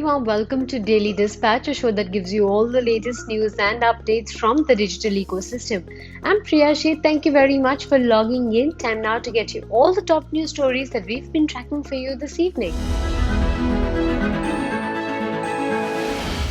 warm welcome to Daily Dispatch, a show that gives you all the latest news and updates from the digital ecosystem. I'm Priya Sheth. Thank you very much for logging in. Time now to get you all the top news stories that we've been tracking for you this evening.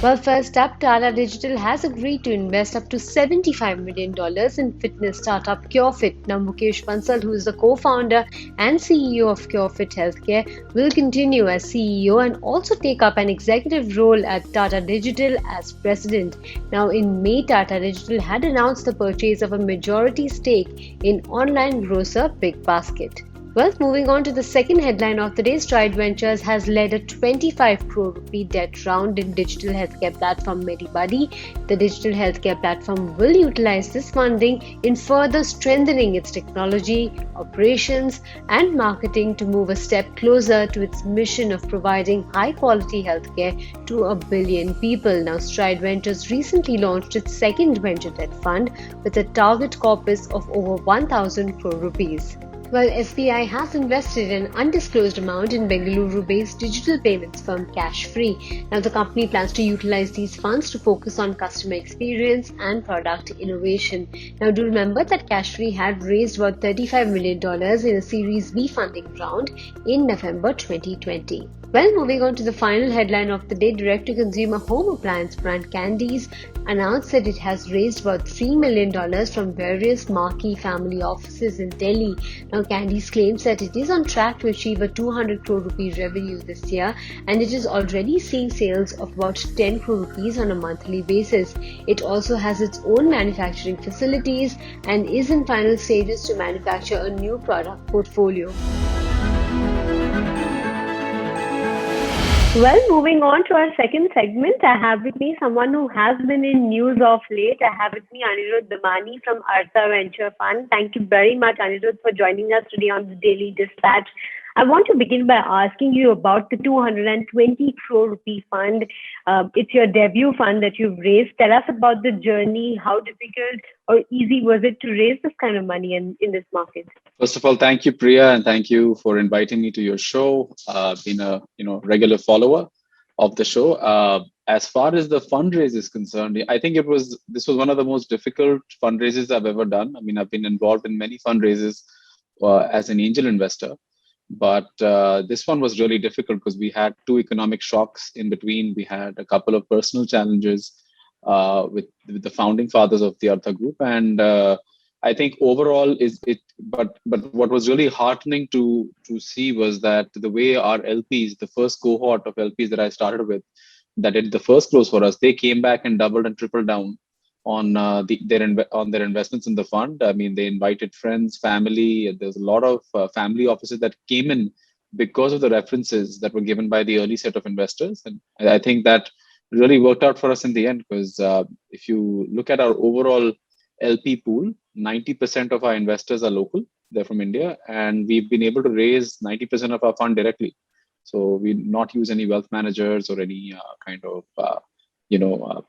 Well, first up, Tata Digital has agreed to invest up to $75 million in fitness startup CureFit. Now, Mukesh Bansal, who is the co-founder and CEO of CureFit Healthcare, will continue as CEO and also take up an executive role at Tata Digital as president. Now, in May, Tata Digital had announced the purchase of a majority stake in online grocer BigBasket. Well, moving on to the second headline of the day, Stride Ventures has led a 25 crore rupee debt round in digital healthcare platform MediBuddy. The digital healthcare platform will utilize this funding in further strengthening its technology, operations, and marketing to move a step closer to its mission of providing high quality healthcare to a billion people. Now, Stride Ventures recently launched its second venture debt fund with a target corpus of over 1,000 crore rupees. Well, SBI has invested an undisclosed amount in Bengaluru-based digital payments firm Cashfree. Now, the company plans to utilize these funds to focus on customer experience and product innovation. Now, do remember that Cashfree had raised about $35 million in a Series B funding round in November 2020. Well, moving on to the final headline of the day, direct-to-consumer home appliance brand Candies announced that it has raised about $3 million from various marquee family offices in Delhi. Now, Candies claims that it is on track to achieve a 200 crore rupee revenue this year, and it is already seeing sales of about 10 crore rupees on a monthly basis. It also has its own manufacturing facilities and is in final stages to manufacture a new product portfolio. Well, moving on to our second segment, I have with me someone who has been in news of late. I have with me Anirudh Damani from Artha Venture Fund. Thank you very much, Anirudh, for joining us today on the Daily Dispatch. I want to begin by asking you about the 220 crore rupee fund. It's your debut fund that you've raised. Tell us about the journey. How difficult or easy was it to raise this kind of money in this market? First of all, thank you, Priya, and thank you for inviting me to your show. Been a regular follower of the show. As far as the fundraise is concerned, I think this was one of the most difficult fundraisers I've ever done. I mean, I've been involved in many fundraisers as an angel investor, but this one was really difficult because we had two economic shocks in between. We had a couple of personal challenges with the founding fathers of the Artha Group, and I think overall but what was really heartening to see was that the way our LPs, the first cohort of LPs that I started with, that did the first close for us, they came back and doubled and tripled down on their investments in the fund. I mean, they invited friends, family. There's a lot of family offices that came in because of the references that were given by the early set of investors, and I think that really worked out for us in the end, because if you look at our overall LP pool, 90% of our investors are local. They're from India, and we've been able to raise 90% of our fund directly. So we not use any wealth managers or any kind of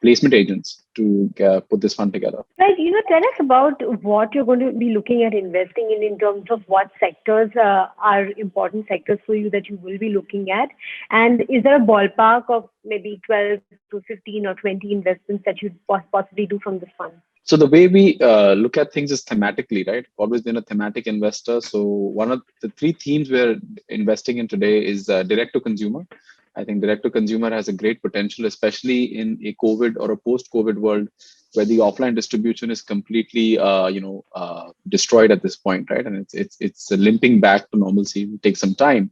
placement agents to put this fund together. Right. Tell us about what you're going to be looking at investing in terms of what sectors are important sectors for you that you will be looking at. And is there a ballpark of maybe 12 to 15 or 20 investments that you'd possibly do from this fund? So the way we look at things is thematically, right? Always been a thematic investor. So one of the three themes we're investing in today is direct to consumer. I think direct to consumer has a great potential, especially in a COVID or a post-COVID world where the offline distribution is completely, destroyed at this point, right? And it's limping back to normalcy. It takes some time.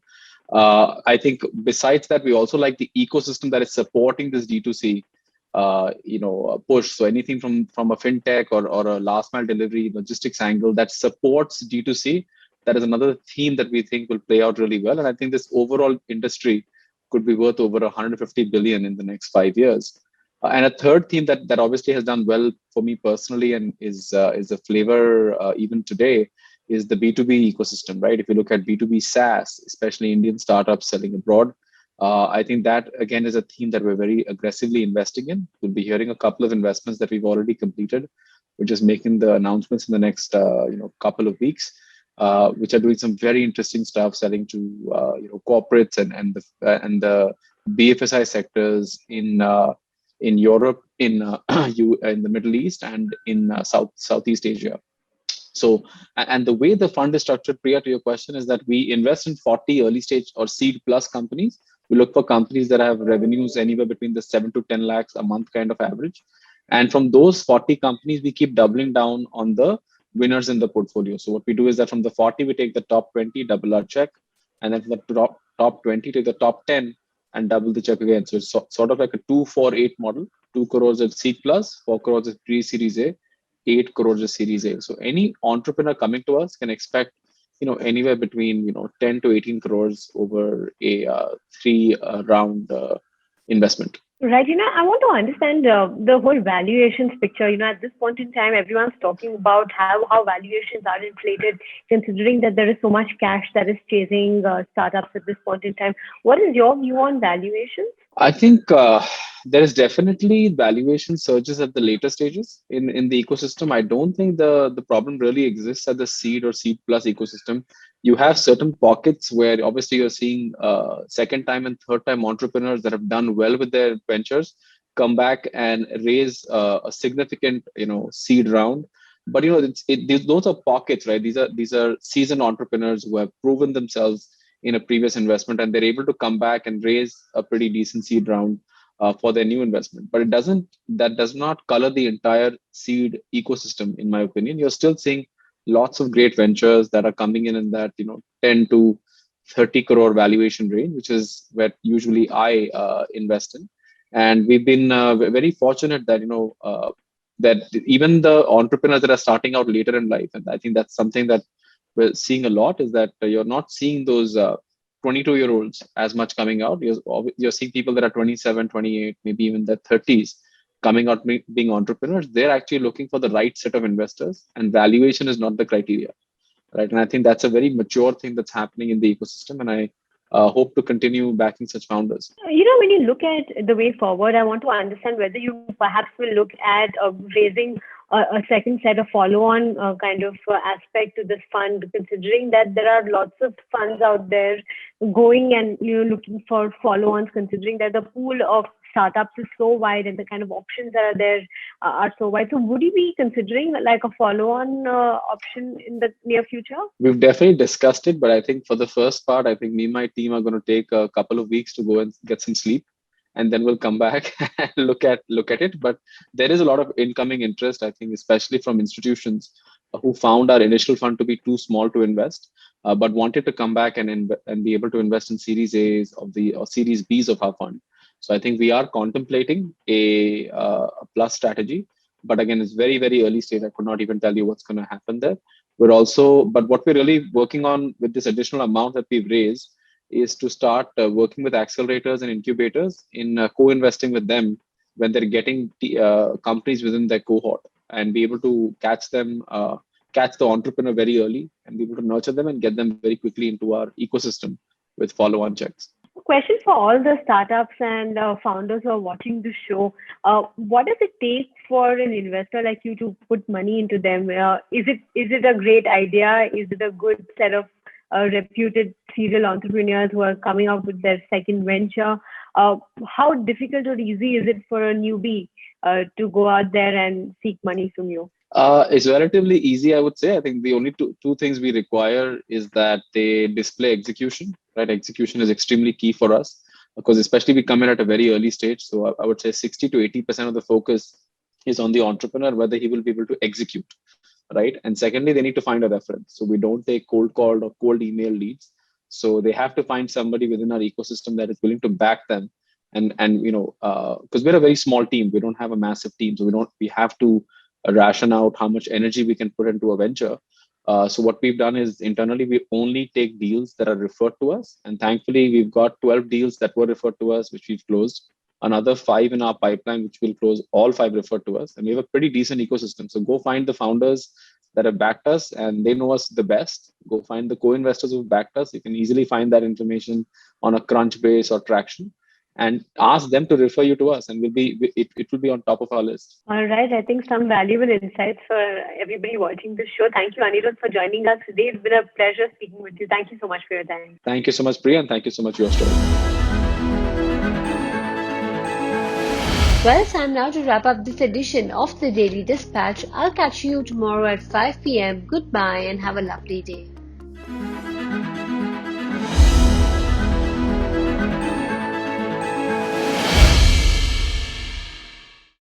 I think besides that, we also like the ecosystem that is supporting this D2C push. So anything from a fintech or a last mile delivery logistics angle that supports D2C, that is another theme that we think will play out really well. And I think this overall industry could be worth over 150 billion in the next 5 years. And a third theme that obviously has done well for me personally and is a flavor even today is the B2B ecosystem, right? If you look at B2B SaaS, especially Indian startups selling abroad, I think that again is a theme that we're very aggressively investing in. We'll be hearing a couple of investments that we've already completed. We're just making the announcements in the next couple of weeks, which are doing some very interesting stuff, selling to corporates and the BFSI sectors in Europe, in in the Middle East, and in Southeast Asia. So, and the way the fund is structured, Priya, to your question, is that we invest in 40 early stage or seed plus companies. We look for companies that have revenues anywhere between the 7 to 10 lakhs a month kind of average. And from those 40 companies, we keep doubling down on the winners in the portfolio. So what we do is that from the 40, we take the top 20, double our check, and then from the top 20 to the top 10 and double the check again. So it's sort of like a 2-4-8 model. 2 crores at seed plus, 4 crores at pre-series A, 8 crores is Series A. So any entrepreneur coming to us can expect, anywhere between 10 to 18 crores over a three round investment. Right. I want to understand the whole valuations picture. At this point in time, everyone's talking about how valuations are inflated, considering that there is so much cash that is chasing startups at this point in time. What is your view on valuations? I think there is definitely valuation surges at the later stages in the ecosystem. I don't think the problem really exists at the seed or seed plus ecosystem. You have certain pockets where obviously you're seeing second time and third time entrepreneurs that have done well with their ventures come back and raise a significant seed round. But those are pockets, right? These are seasoned entrepreneurs who have proven themselves in a previous investment, and they're able to come back and raise a pretty decent seed round for their new investment. But that does not color the entire seed ecosystem, in my opinion. You're still seeing lots of great ventures that are coming in that 10 to 30 crore valuation range, which is where usually I invest in. And we've been very fortunate that that even the entrepreneurs that are starting out later in life, and I think that's something that we're seeing a lot, is that you're not seeing those 22-year-olds as much coming out. You're seeing people that are 27, 28, maybe even their 30s coming out being entrepreneurs. They're actually looking for the right set of investors, and valuation is not the criteria, right? And I think that's a very mature thing that's happening in the ecosystem, and I hope to continue backing such founders. When you look at the way forward, I want to understand whether you perhaps will look at raising a second set of follow-on kind of aspect to this fund, considering that there are lots of funds out there going and looking for follow-ons, considering that the pool of startups is so wide and the kind of options that are there are so wide. So would you be considering like a follow-on option in the near future? We've definitely discussed it, but I think for the first part, I think me and my team are going to take a couple of weeks to go and get some sleep, and then we'll come back and look at it. But there is a lot of incoming interest, I think, especially from institutions who found our initial fund to be too small to invest, but wanted to come back and be able to invest in Series A's or Series B's of our fund. So I think we are contemplating a plus strategy, but again, it's very, very early stage. I could not even tell you what's going to happen there. But what we're really working on with this additional amount that we've raised is to start working with accelerators and incubators in co-investing with them when they're getting companies within their cohort, and be able to catch the entrepreneur very early and be able to nurture them and get them very quickly into our ecosystem with follow-on checks. Question for all the startups and founders who are watching the show. What does it take for an investor like you to put money into them? Is it a great idea? Is it a good set of reputed serial entrepreneurs who are coming out with their second venture? How difficult or easy is it for a newbie to go out there and seek money from you? It's relatively easy, I would say. I think the only two things we require is that they display execution, right? Execution is extremely key for us, because especially we come in at a very early stage. So I would say 60 to 80% of the focus is on the entrepreneur, whether he will be able to execute, right? And secondly, they need to find a reference. So we don't take cold call or cold email leads. So they have to find somebody within our ecosystem that is willing to back them. And because we're a very small team, we don't have a massive team. So we have to ration out how much energy we can put into a venture. So what we've done is internally, we only take deals that are referred to us. And thankfully, we've got 12 deals that were referred to us, which we've closed. Another 5 in our pipeline, which will close, all 5 referred to us. And we have a pretty decent ecosystem. So go find the founders that have backed us and they know us the best. Go find the co-investors who've backed us. You can easily find that information on a Crunchbase or Traction, and ask them to refer you to us, and it will be on top of our list. All right. I think some valuable insights for everybody watching this show. Thank you, Anirudh, for joining us today. It's been a pleasure speaking with you. Thank you so much for your time. Thank you so much, Priya, and thank you so much, your story. Well, it's time now to wrap up this edition of the Daily Dispatch. I'll catch you tomorrow at 5 p.m. Goodbye and have a lovely day.